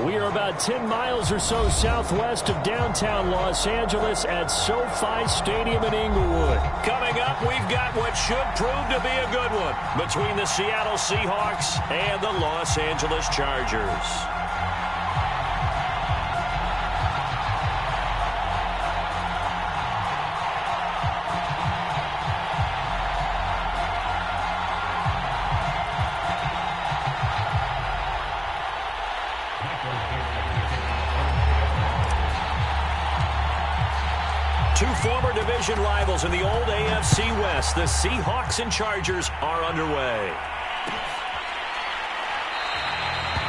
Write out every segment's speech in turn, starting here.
We are about 10 miles or so southwest of downtown Los Angeles at SoFi Stadium in Inglewood. Coming up, we've got what should prove to be a good one between the Seattle Seahawks and the Los Angeles Chargers. Two former division rivals in the old AFC West, the Seahawks and Chargers, are underway.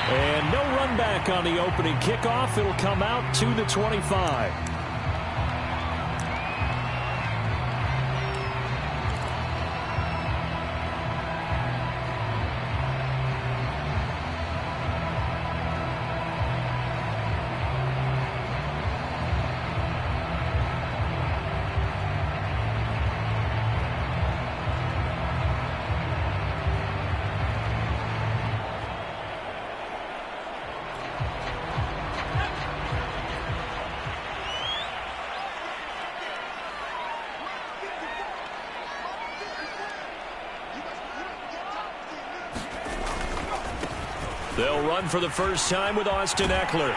And no run back on the opening kickoff. It'll come out to the 25. They'll run for the first time with Austin Eckler.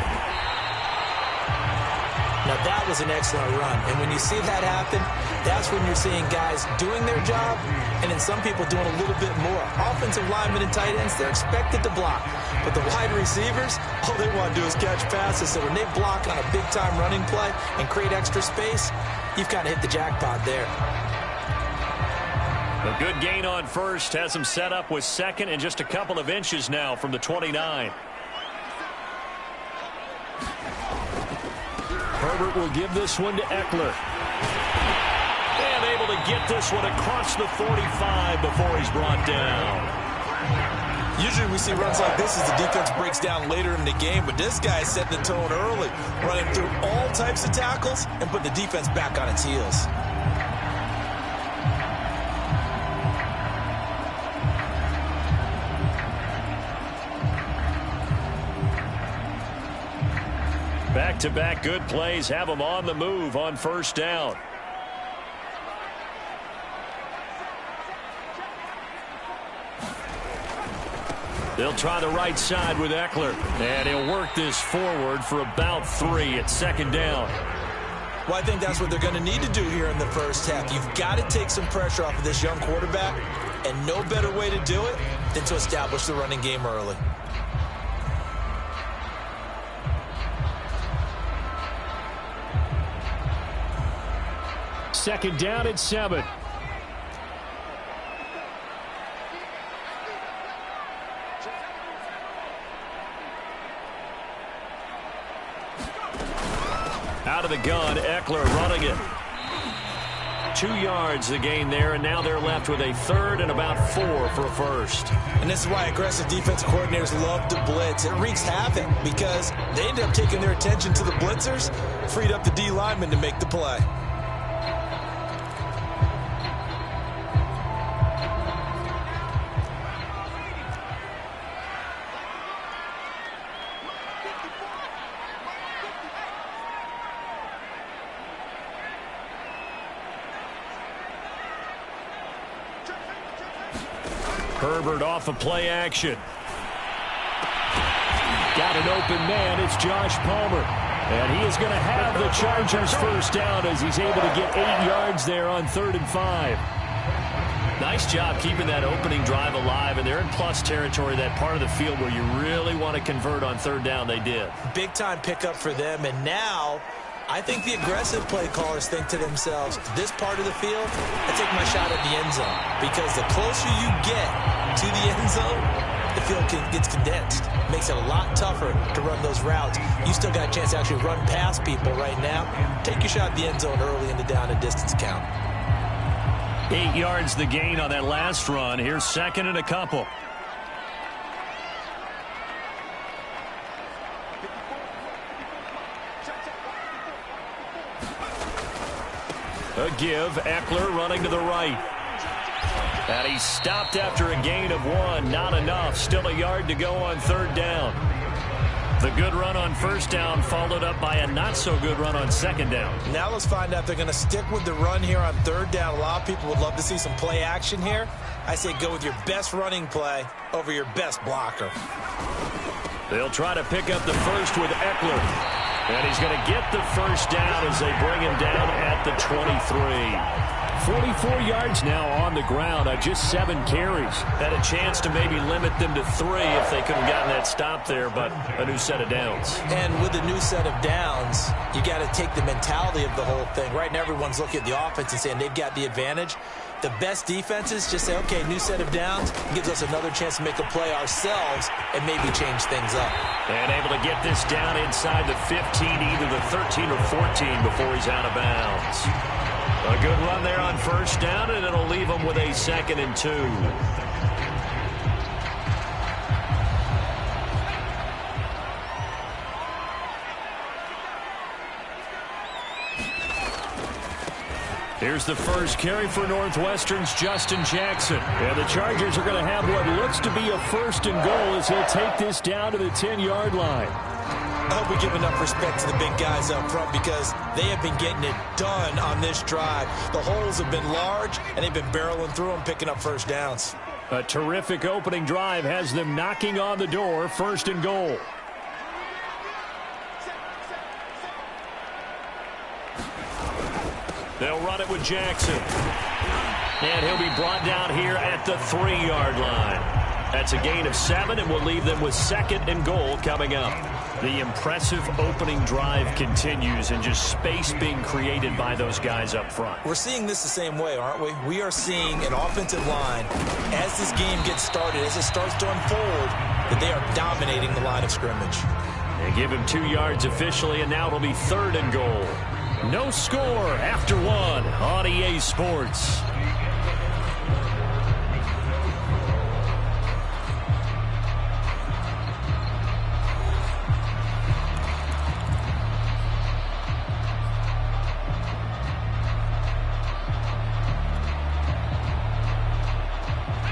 Now that was an excellent run, and when you see that happen, that's when you're seeing guys doing their job, and then some people doing a little bit more. Offensive linemen and tight ends, they're expected to block, but the wide receivers, all they want to do is catch passes. So when they block on a big-time running play and create extra space, you've kind of hit the jackpot there. A good gain on first has him set up with second and just a couple of inches now from the 29. Herbert will give this one to Eckler. And able to get this one across the 45 before he's brought down. Usually we see runs like this as the defense breaks down later in the game, but this guy is setting the tone early, running through all types of tackles and put the defense back on its heels. Back-to-back good plays have them on the move on first down. They'll try the right side with Eckler. And he'll work this forward for about 3 at second down. Well, I think that's what they're going to need to do here in the first half. You've got to take some pressure off of this young quarterback, and no better way to do it than to establish the running game early. Second down at 7. Out of the gun, Eckler running it. 2 yards the gain there, and now they're left with a third and about 4 for a first. And this is why aggressive defensive coordinators love to blitz. It wreaks havoc because they end up taking their attention to the blitzers, freed up the D lineman to make the play. Herbert off of play action. Got an open man. It's Josh Palmer. And he is going to have the Chargers first down as he's able to get 8 yards there on 3rd and 5. Nice job keeping that opening drive alive, and they're in plus territory, that part of the field where you really want to convert on 3rd down. They did. Big-time pickup for them, and now I think the aggressive play callers think to themselves, this part of the field, I take my shot at the end zone, because the closer you get to the end zone, the field gets condensed. Makes it a lot tougher to run those routes. You still got a chance to actually run past people right now. Take your shot at the end zone early in the down and distance count. 8 yards the gain on that last run. Here's second and a couple. A give, Eckler running to the right. And he stopped after a gain of 1. Not enough. Still a yard to go on 3rd down. The good run on first down followed up by a not-so-good run on second down. Now let's find out if they're going to stick with the run here on third down. A lot of people would love to see some play action here. I say go with your best running play over your best blocker. They'll try to pick up the first with Eckler. And he's going to get the first down as they bring him down at the 23. 44 yards now on the ground on just 7 carries. Had a chance to maybe limit them to 3 if they could have gotten that stop there, but a new set of downs. And with a new set of downs, you got to take the mentality of the whole thing. Right now, everyone's looking at the offense and saying they've got the advantage. The best defenses just say, okay, new set of downs gives us another chance to make a play ourselves and maybe change things up. And able to get this down inside the 15, either the 13 or 14 before he's out of bounds. A good run there on first down, and it'll leave him with a 2nd and 2. Here's the first carry for Northwestern's Justin Jackson. And the Chargers are going to have what looks to be a 1st and goal as he'll take this down to the 10-yard line. I hope we give enough respect to the big guys up front because they have been getting it done on this drive. The holes have been large, and they've been barreling through them, picking up first downs. A terrific opening drive has them knocking on the door, 1st and goal. They'll run it with Jackson. And he'll be brought down here at the 3-yard line. That's a gain of 7, and will leave them with 2nd and goal coming up. The impressive opening drive continues, and just space being created by those guys up front. We're seeing this the same way, aren't we? We are seeing an offensive line, as this game gets started, as it starts to unfold, that they are dominating the line of scrimmage. They give him 2 yards officially, and now it'll be 3rd and goal. No score after 1 on EA Sports.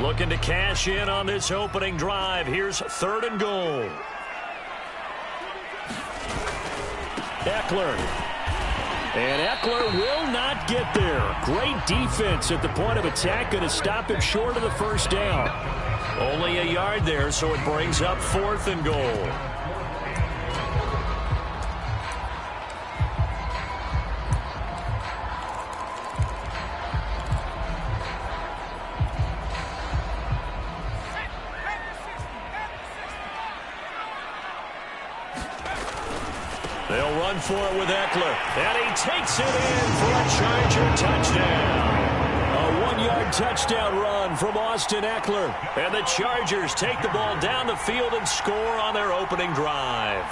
Looking to cash in on this opening drive. Here's 3rd and goal. Eckler. And Eckler will not get there. Great defense at the point of attack. Going to stop him short of the first down. Only a yard there, so it brings up 4th and goal. They'll run for it with Eckler. And he takes it in for a Charger touchdown. A 1-yard touchdown run from Austin Eckler. And the Chargers take the ball down the field and score on their opening drive.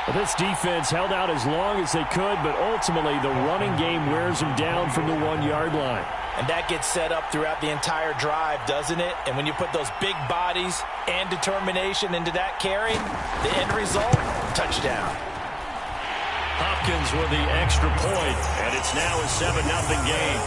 Well, this defense held out as long as they could, but ultimately the running game wears them down from the 1-yard line. And that gets set up throughout the entire drive, doesn't it? And when you put those big bodies and determination into that carry, the end result, touchdown. Hopkins with the extra point, and it's now a 7-0 game.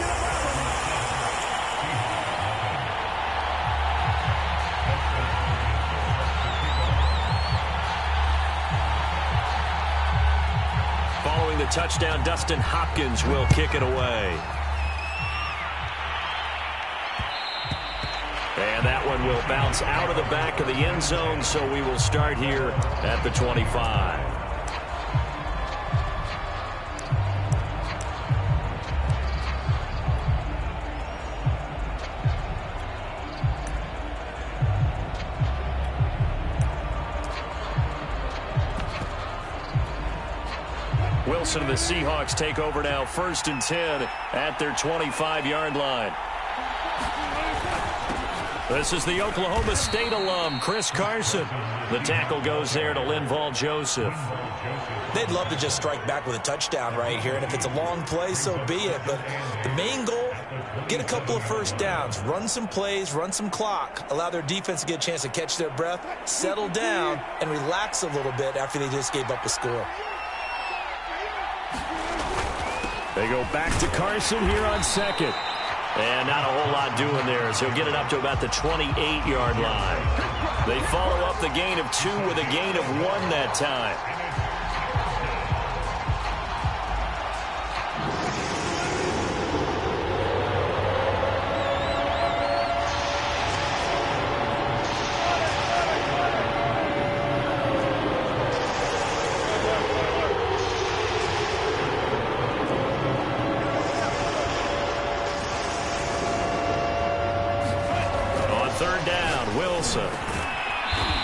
Following the touchdown, Dustin Hopkins will kick it away. And that one will bounce out of the back of the end zone, so we will start here at the 25. Wilson and the Seahawks take over now, 1st and 10 at their 25-yard line. This is the Oklahoma State alum, Chris Carson. The tackle goes there to Linval Joseph. They'd love to just strike back with a touchdown right here, and if it's a long play, so be it. But the main goal, get a couple of first downs, run some plays, run some clock, allow their defense to get a chance to catch their breath, settle down, and relax a little bit after they just gave up a score. They go back to Carson here on 2nd. And not a whole lot doing there as he'll get it up to about the 28-yard line. They follow up the gain of 2 with a gain of 1 that time.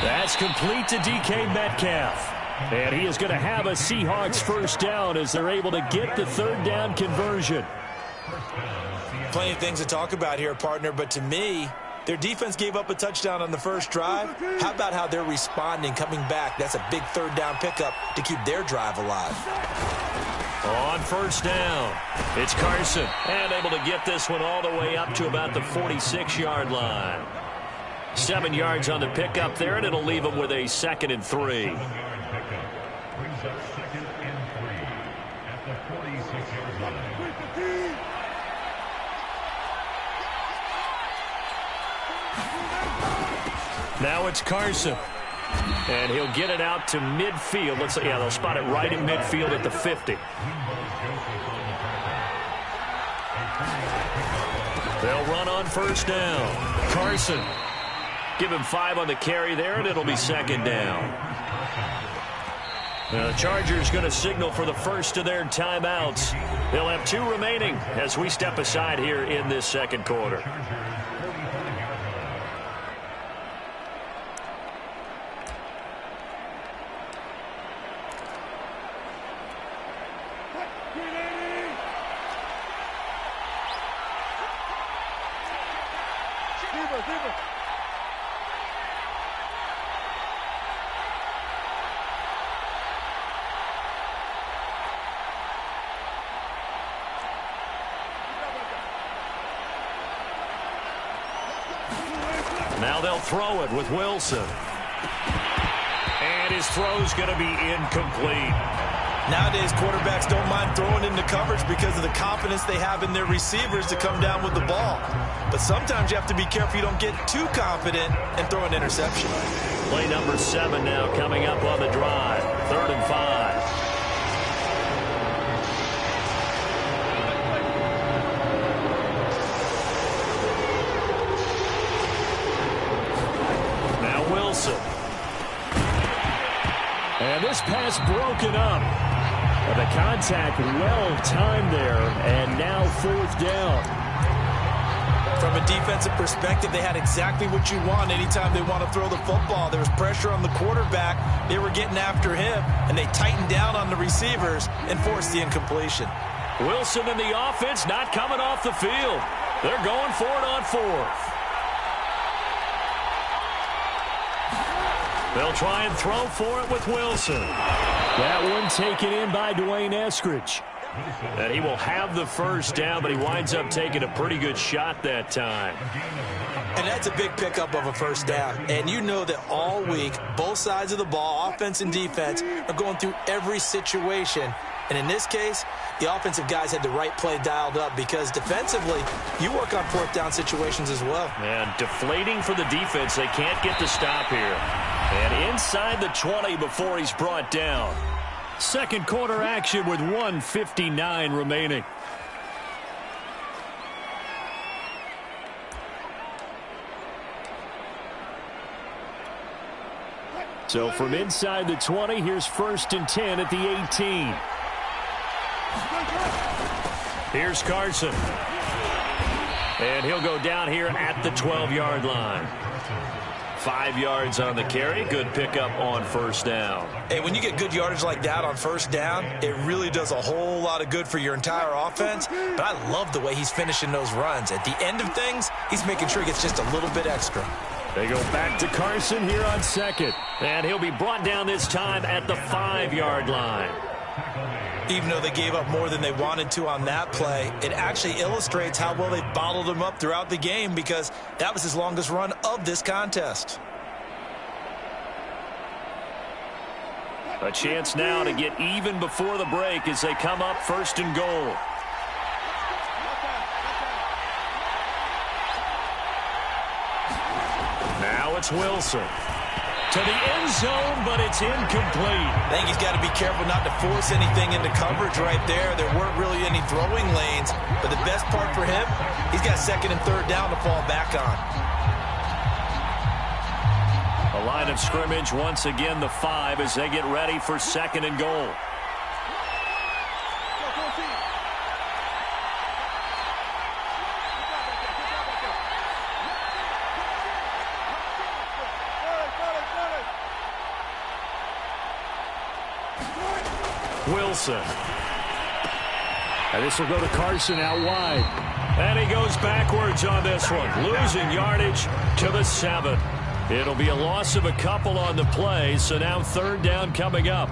That's complete to DK Metcalf. And he is going to have a Seahawks first down as they're able to get the third down conversion. Plenty of things to talk about here, partner, but to me, their defense gave up a touchdown on the first drive. How about how they're responding, coming back? That's a big third down pickup to keep their drive alive. On first down, it's Carson, and able to get this one all the way up to about the 46-yard line. 7 yards on the pickup there, and it'll leave them with a 2nd and 3. Now it's Carson. And he'll get it out to midfield. Let's see, yeah, they'll spot it right in midfield at the 50. They'll run on first down. Carson. Give him 5 on the carry there, and it'll be 2nd down. The Chargers going to signal for the first of their timeouts. They'll have 2 remaining as we step aside here in this second quarter. Now they'll throw it with Wilson. And his throw's going to be incomplete. Nowadays, quarterbacks don't mind throwing into coverage because of the confidence they have in their receivers to come down with the ball. But sometimes you have to be careful you don't get too confident and throw an interception. Play number 7 now coming up on the drive. 3rd and 5. And this pass broken up. The contact well-timed there, and now 4th down. From a defensive perspective, they had exactly what you want anytime they want to throw the football. There was pressure on the quarterback. They were getting after him, and they tightened down on the receivers and forced the incompletion. Wilson and the offense not coming off the field. They're going for it on 4th. They'll try and throw for it with Wilson. That one taken in by Dwayne Eskridge. And he will have the first down, but he winds up taking a pretty good shot that time. And that's a big pickup of a first down. And you know that all week, both sides of the ball, offense and defense, are going through every situation. And in this case, the offensive guys had the right play dialed up because defensively, you work on 4th down situations as well. And deflating for the defense. They can't get the stop here. And inside the 20 before he's brought down. Second quarter action with 1:59 remaining. So from inside the 20, here's 1st and 10 at the 18. Here's Carson. And he'll go down here at the 12-yard line. 5 yards on the carry. Good pickup on first down. Hey, when you get good yardage like that on first down, it really does a whole lot of good for your entire offense. But I love the way he's finishing those runs. At the end of things, he's making sure he gets just a little bit extra. They go back to Carson here on 2nd. And he'll be brought down this time at the 5-yard line. Even though they gave up more than they wanted to on that play, it actually illustrates how well they bottled him up throughout the game because that was his longest run of this contest. A chance now to get even before the break as they come up 1st and goal. Now it's Wilson. To the end zone, but it's incomplete. I think he's got to be careful not to force anything into coverage right there. There weren't really any throwing lanes, but the best part for him, he's got second and third down to fall back on. A line of scrimmage once again, the 5 as they get ready for second and goal. Wilson. And this will go to Carson out wide. And he goes backwards on this one, losing yardage to the 7. It'll be a loss of a couple on the play, so now third down coming up.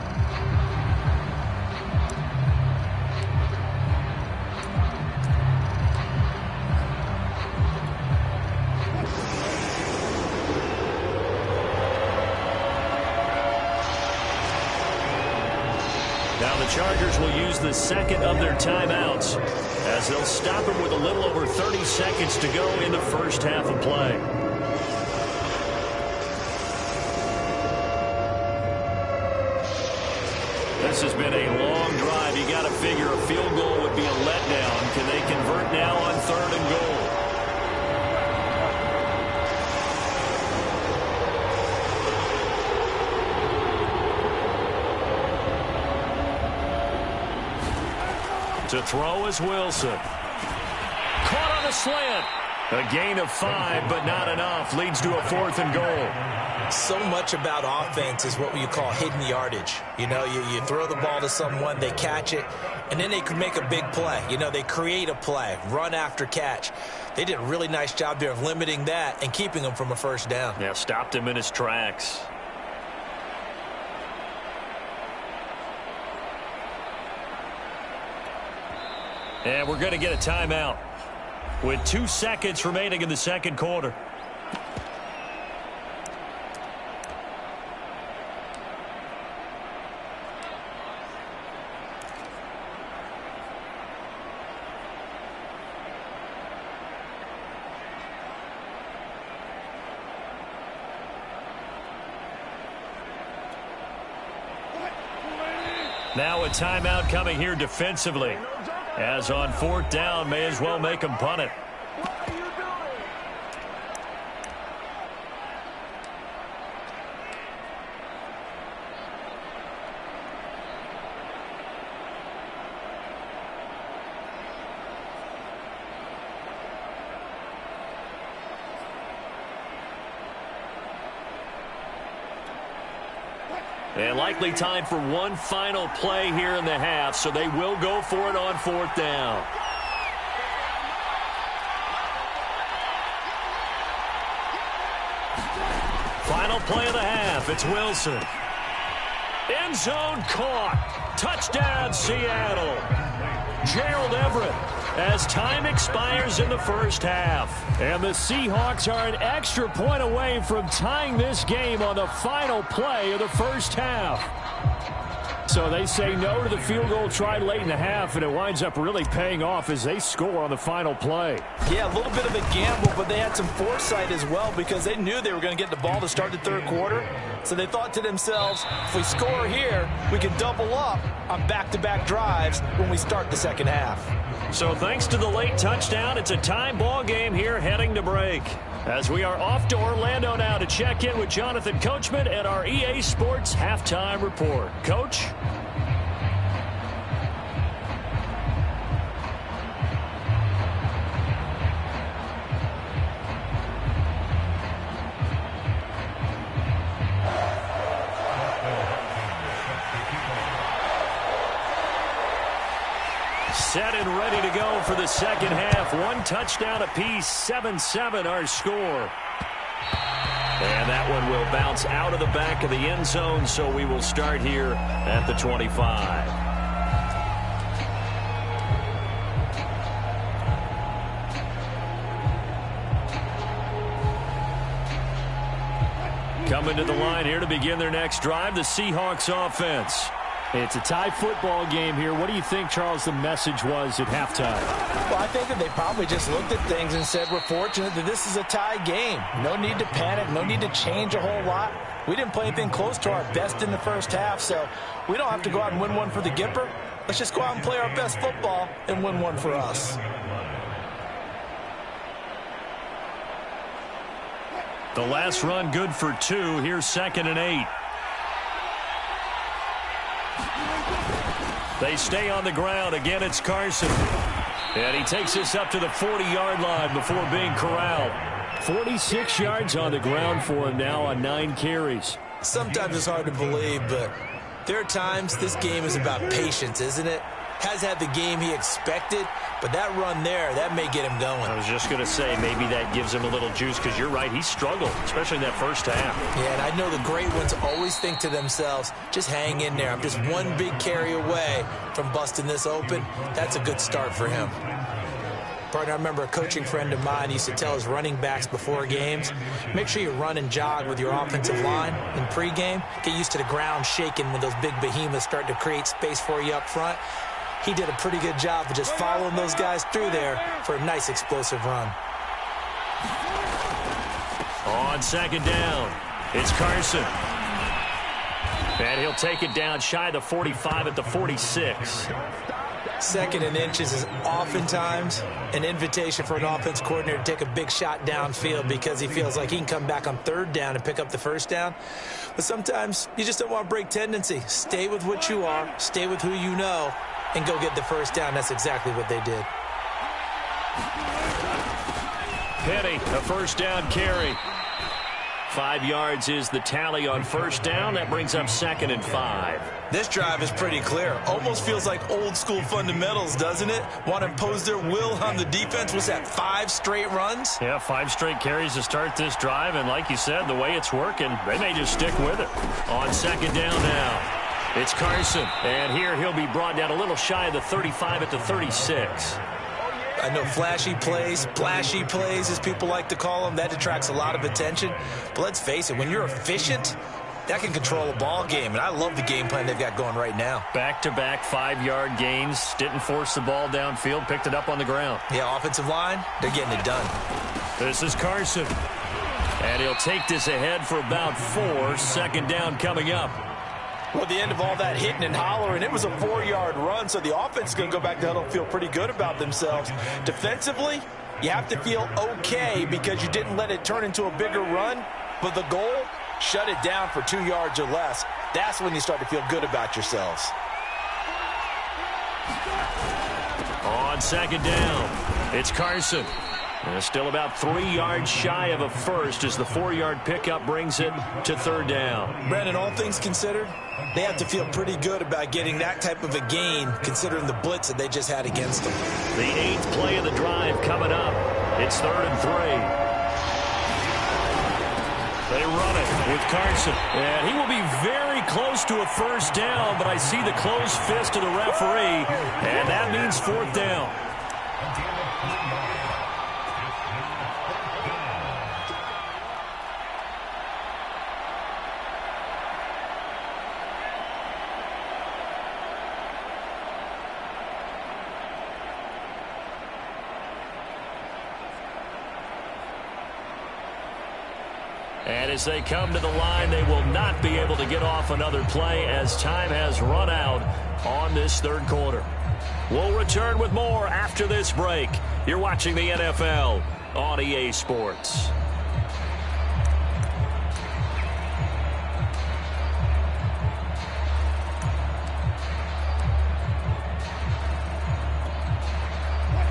Now the Chargers will use the second of their timeouts as they'll stop him with a little over 30 seconds to go in the first half of play. This has been a long drive. You got to figure a field goal would be a letdown. Can they convert now on third and goal? To throw is Wilson. Caught on a slant. A gain of 5, but not enough. Leads to a 4th and goal. So much about offense is what you call hidden yardage. You know, you throw the ball to someone, they catch it, and then they can make a big play. You know, they create a play, run after catch. They did a really nice job there of limiting that and keeping him from a first down. Yeah, stopped him in his tracks. And we're going to get a timeout with 2 seconds remaining in the second quarter. Now a timeout coming here defensively. As on fourth down, may as well make them punt it. And likely time for one final play here in the half, so they will go for it on fourth down. Final play of the half, it's Wilson. End zone caught. Touchdown, Seattle. Gerald Everett as time expires in the first half. And the Seahawks are an extra point away from tying this game on the final play of the first half. So they say no to the field goal try late in the half, and it winds up really paying off as they score on the final play. Yeah, a little bit of a gamble, but they had some foresight as well because they knew they were going to get the ball to start the third quarter. So they thought to themselves, if we score here, we can double up on back-to-back drives when we start the second half. So thanks to the late touchdown, it's a tie ball game here heading to break. As we are off to Orlando now to check in with Jonathan Coachman at our EA Sports Halftime Report. Coach? Set and ready to go for the second half. One touchdown apiece, 7-7 our score. And that one will bounce out of the back of the end zone, so we will start here at the 25. Coming to the line here to begin their next drive, the Seahawks offense. It's a tie football game here. What do you think, Charles, the message was at halftime? Well, I think that they probably just looked at things and said, we're fortunate that this is a tie game. No need to panic. No need to change a whole lot. We didn't play anything close to our best in the first half, so we don't have to go out and win one for the Gipper. Let's just go out and play our best football and win one for us. The last run good for 2. Here's 2nd and 8. They stay on the ground. Again, it's Carson. And he takes this up to the 40-yard line before being corralled. 46 yards on the ground for him now on 9 carries. Sometimes it's hard to believe, but there are times this game is about patience, isn't it? Has had the game he expected, but that run there, that may get him going. I was just going to say, maybe that gives him a little juice, because you're right, he struggled, especially in that first half. Yeah, and I know the great ones always think to themselves, just hang in there. I'm just one big carry away from busting this open. That's a good start for him. Partner, I remember a coaching friend of mine used to tell his running backs before games, make sure you run and jog with your offensive line in pregame. Get used to the ground shaking when those big behemoths start to create space for you up front. He did a pretty good job of just following those guys through there for a nice explosive run. On 2nd down, it's Carson. And he'll take it down shy of the 45 at the 46. 2nd and inches is oftentimes an invitation for an offense coordinator to take a big shot downfield because he feels like he can come back on 3rd down and pick up the 1st down. But sometimes you just don't want to break tendency. Stay with what you are, stay with who you know, and go get the 1st down. That's exactly what they did. Penny, a 1st down carry. 5 yards is the tally on 1st down. That brings up 2nd and 5. This drive is pretty clear. Almost feels like old school fundamentals, doesn't it? Want to impose their will on the defense. Was that 5 straight runs? Yeah, 5 straight carries to start this drive. And like you said, the way it's working, they may just stick with it. On 2nd down now, it's Carson. And here he'll be brought down a little shy of the 35 at the 36. I know flashy plays, splashy plays, as people like to call them, that attracts a lot of attention. But let's face it, when you're efficient, that can control a ball game. And I love the game plan they've got going right now. Back-to-back 5-yard gains. Didn't force the ball downfield. Picked it up on the ground. Yeah, offensive line, they're getting it done. This is Carson. And he'll take this ahead for about 4. 2nd down coming up. Well, at the end of all that hitting and hollering, it was a 4-yard run, so the offense is going to go back to huddle and feel pretty good about themselves. Defensively, you have to feel okay because you didn't let it turn into a bigger run, but the goal, shut it down for 2 yards or less. That's when you start to feel good about yourselves. On 2nd down, it's Carson. And still about 3 yards shy of a first as the 4-yard pickup brings it to 3rd down. Brandon, all things considered, they have to feel pretty good about getting that type of a gain considering the blitz that they just had against them. The 8th play of the drive coming up. It's 3rd and 3. They run it with Carson. And he will be very close to a 1st down, but I see the closed fist of the referee, and that means 4th down. And as they come to the line, they will not be able to get off another play as time has run out on this 3rd quarter. We'll return with more after this break. You're watching the NFL on EA Sports.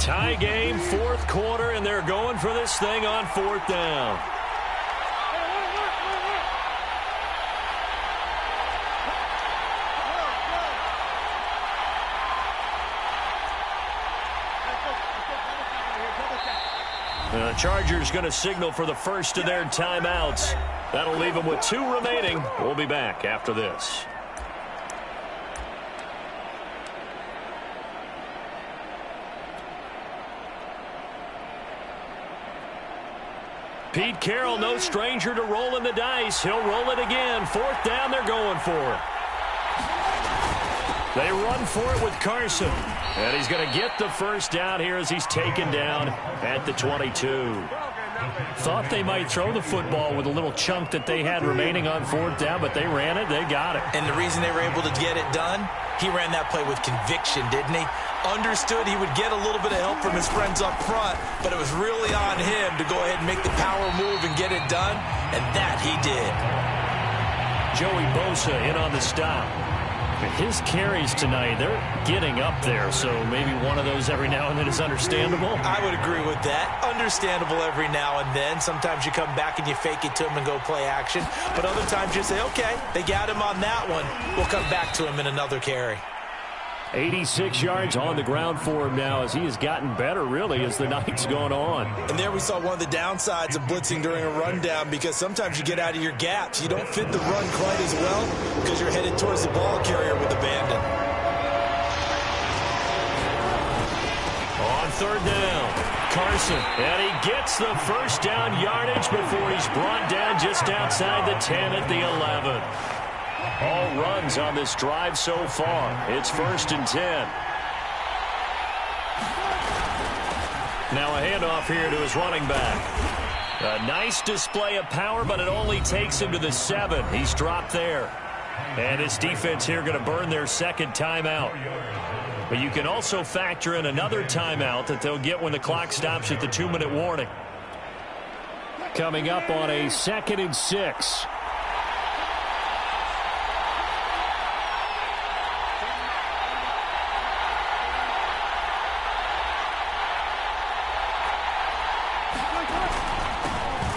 Tie game, 4th quarter, and they're going for this thing on 4th down. The Chargers going to signal for the first of their timeouts. That'll leave them with 2 remaining. We'll be back after this. Pete Carroll, no stranger to rolling the dice. He'll roll it again. 4th down, they're going for it. They run for it with Carson. And he's going to get the first down here as he's taken down at the 22. Thought they might throw the football with a little chunk that they had remaining on fourth down, but they ran it. They got it. And the reason they were able to get it done, he ran that play with conviction, didn't he? Understood he would get a little bit of help from his friends up front, but it was really on him to go ahead and make the power move and get it done, and that he did. Joey Bosa in on the stop. His carries tonight, they're getting up there, so maybe one of those every now and then is understandable. I would agree with that. Understandable every now and then. Sometimes you come back and you fake it to him and go play action, but other times you say, okay, they got him on that one. We'll come back to him in another carry. 86 yards on the ground for him now as he has gotten better, really, as the night's gone on. And there we saw one of the downsides of blitzing during a rundown, because sometimes you get out of your gaps. You don't fit the run quite as well because you're headed towards the ball carrier with abandon. On third down, Carson, and he gets the first down yardage before he's brought down just outside the 10 at the 11. All runs on this drive so far. It's 1st and 10. Now a handoff here to his running back. A nice display of power, but it only takes him to the 7. He's dropped there. And his defense here going to burn their second timeout. But you can also factor in another timeout that they'll get when the clock stops at the 2-minute warning. Coming up on a 2nd and 6.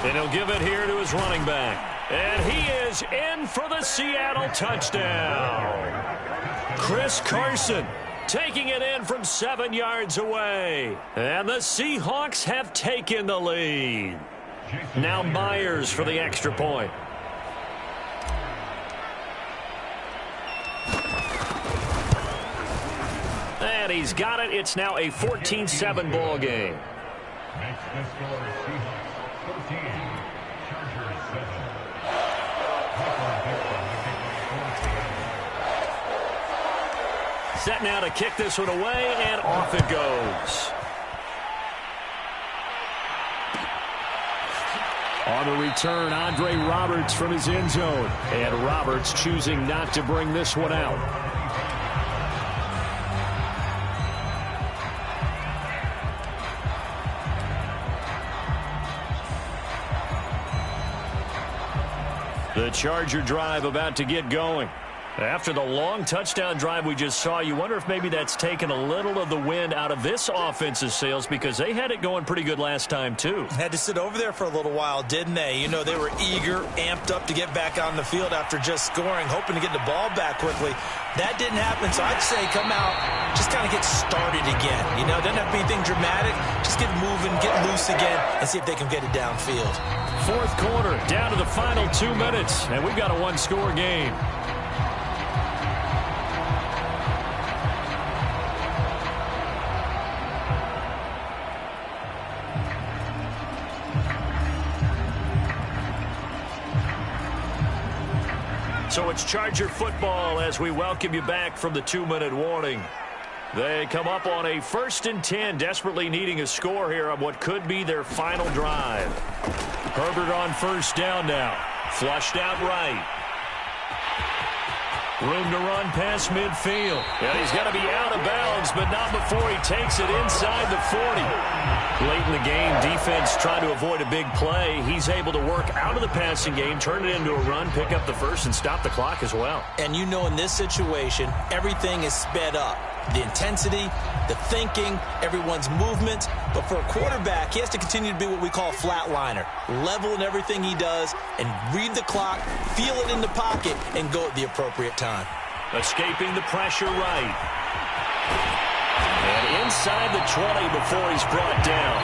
And he'll give it here to his running back. And he is in for the Seattle touchdown. Chris Carson taking it in from 7 yards away. And the Seahawks have taken the lead. Now Myers for the extra point. And he's got it. It's now a 14-7 ball game. Makes the score Seahawks 13, Chargers 7. Set now to kick this one away, and off it goes. On the return, Andre Roberts from his end zone. And Roberts choosing not to bring this one out. The Charger drive about to get going. After the long touchdown drive we just saw, you wonder if maybe that's taken a little of the wind out of this offense's sails, because they had it going pretty good last time, too. Had to sit over there for a little while, didn't they? You know, they were eager, amped up to get back on the field after just scoring, hoping to get the ball back quickly. That didn't happen, so I'd say come out, just kind of get started again. You know, doesn't have to be anything dramatic. Just get moving, get loose again, and see if they can get it downfield. Fourth quarter, down to the final 2 minutes, and we've got a one-score game. So it's Charger football as we welcome you back from the 2-minute warning. They come up on a 1st and 10, desperately needing a score here on what could be their final drive. Herbert on first down now. Flushed out right. Room to run past midfield. And he's got to be out of bounds, but not before he takes it inside the 40. Late in the game, defense trying to avoid a big play. He's able to work out of the passing game, turn it into a run, pick up the first, and stop the clock as well. And you know, in this situation, everything is sped up. The intensity, the thinking, everyone's movement. But for a quarterback, he has to continue to be what we call a flatliner. Level in everything he does and read the clock, feel it in the pocket, and go at the appropriate time. Escaping the pressure right. And inside the 20 before he's brought down.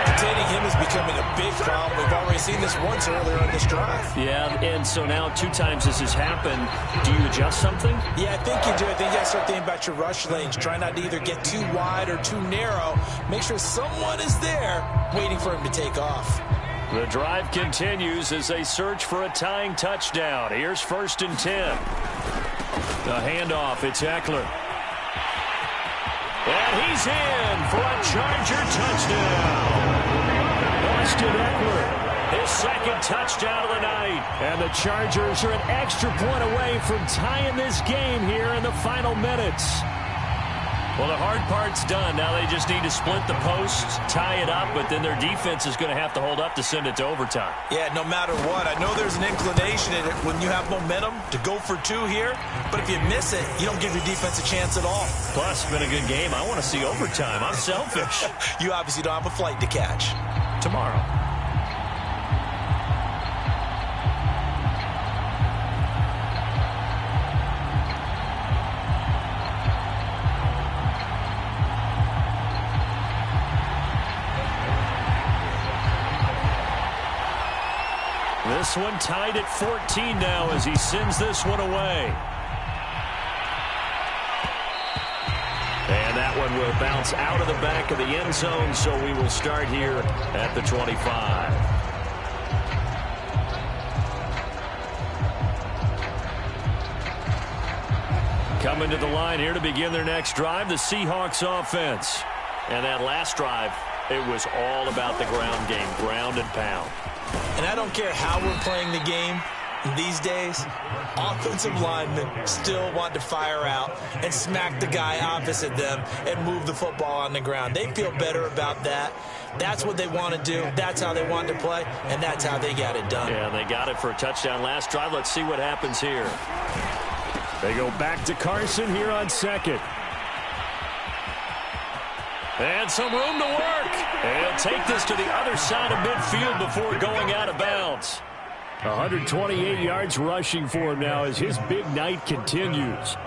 Containing him is becoming a big problem. We've already seen this once earlier on this drive. Yeah, and so now 2 times this has happened. Do you adjust something? Yeah, I think you do. I think you got to start thinking about your rush lanes. Try not to either get too wide or too narrow. Make sure someone is there waiting for him to take off. The drive continues as they search for a tying touchdown. Here's 1st and 10. The handoff, it's Eckler. And he's in for a Charger touchdown. Austin Eckler, his second touchdown of the night. And the Chargers are an extra point away from tying this game here in the final minutes. Well, the hard part's done. Now they just need to split the posts, tie it up, but then their defense is going to have to hold up to send it to overtime. Yeah, no matter what. I know there's an inclination in it when you have momentum to go for two here, but if you miss it, you don't give your defense a chance at all. Plus, it's been a good game. I want to see overtime. I'm selfish. You obviously don't have a flight to catch. Tomorrow. This one tied at 14 now as he sends this one away. And that one will bounce out of the back of the end zone, so we will start here at the 25. Coming to the line here to begin their next drive, the Seahawks offense. And that last drive, it was all about the ground game, ground and pound. And I don't care how we're playing the game these days, offensive linemen still want to fire out and smack the guy opposite them and move the football on the ground. They feel better about that. That's what they want to do. That's how they want to play, and that's how they got it done. Yeah, they got it for a touchdown last drive. Let's see what happens here. They go back to Carson here on second. And some room to work. And he'll take this to the other side of midfield before going out of bounds. 128 yards rushing for him now as his big night continues.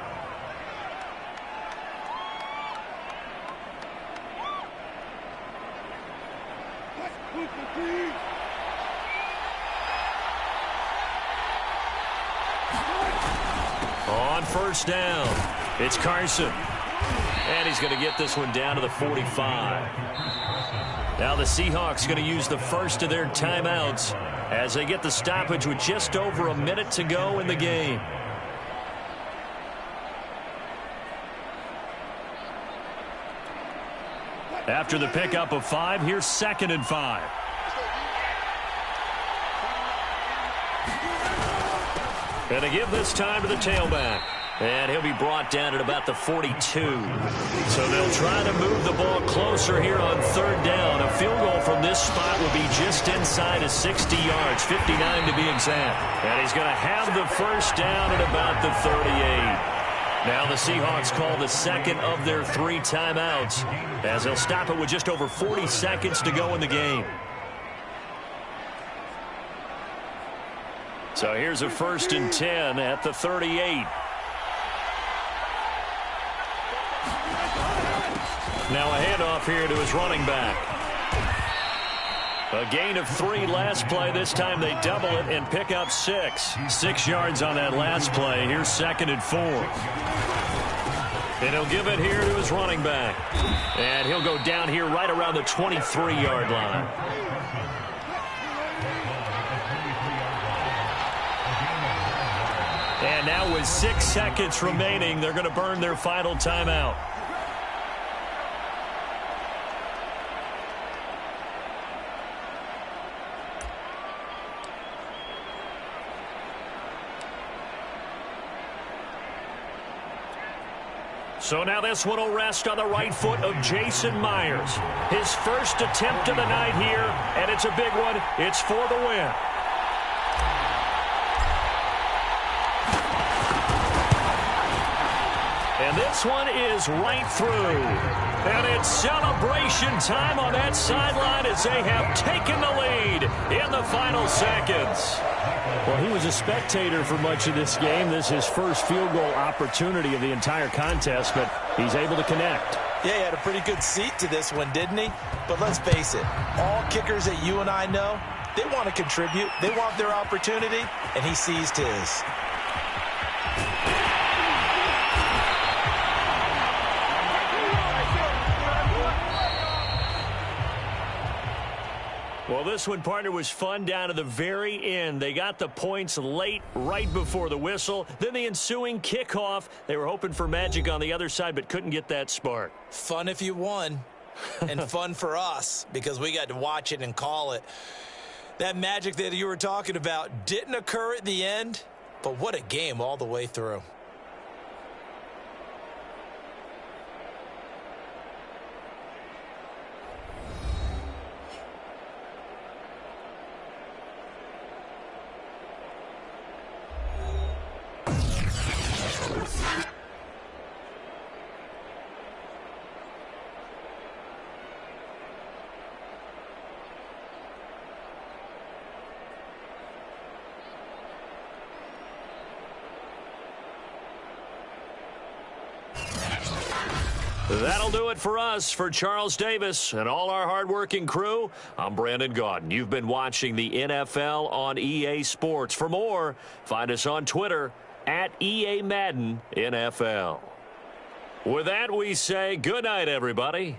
On first down, it's Carson. And he's going to get this one down to the 45. Now the Seahawks going to use the first of their timeouts as they get the stoppage with just over a minute to go in the game. After the pickup of 5, here's 2nd and 5. And to give this time to the tailback. And he'll be brought down at about the 42. So they'll try to move the ball closer here on 3rd down. A field goal from this spot will be just inside of 60 yards, 59 to be exact. And he's going to have the first down at about the 38. Now the Seahawks call the second of their 3 timeouts as they'll stop it with just over 40 seconds to go in the game. So here's a 1st and 10 at the 38. Now a handoff here to his running back. A gain of 3 last play. This time they double it and pick up 6. 6 yards on that last play. Here's 2nd and 4. And he'll give it here to his running back. And he'll go down here right around the 23-yard line. And now with 6 seconds remaining, they're going to burn their final timeout. So now this one will rest on the right foot of Jason Myers. His first attempt of the night here, and it's a big one. It's for the win. And this one is right through. And it's celebration time on that sideline as they have taken the lead in the final seconds. Well, he was a spectator for much of this game. This is his first field goal opportunity of the entire contest, but he's able to connect. Yeah, he had a pretty good seat to this one, didn't he? But let's face it, all kickers that you and I know, they want to contribute. They want their opportunity, and he seized his. Well, this one, partner, was fun down to the very end. They got the points late, right before the whistle. Then the ensuing kickoff. They were hoping for magic on the other side, but couldn't get that spark. Fun if you won, and fun for us because we got to watch it and call it. That magic that you were talking about didn't occur at the end, but what a game all the way through. That'll do it for us. For Charles Davis and all our hardworking crew, I'm Brandon Gaudin. You've been watching the NFL on EA Sports. For more, find us on Twitter at EA Madden NFL. With that, we say good night, everybody.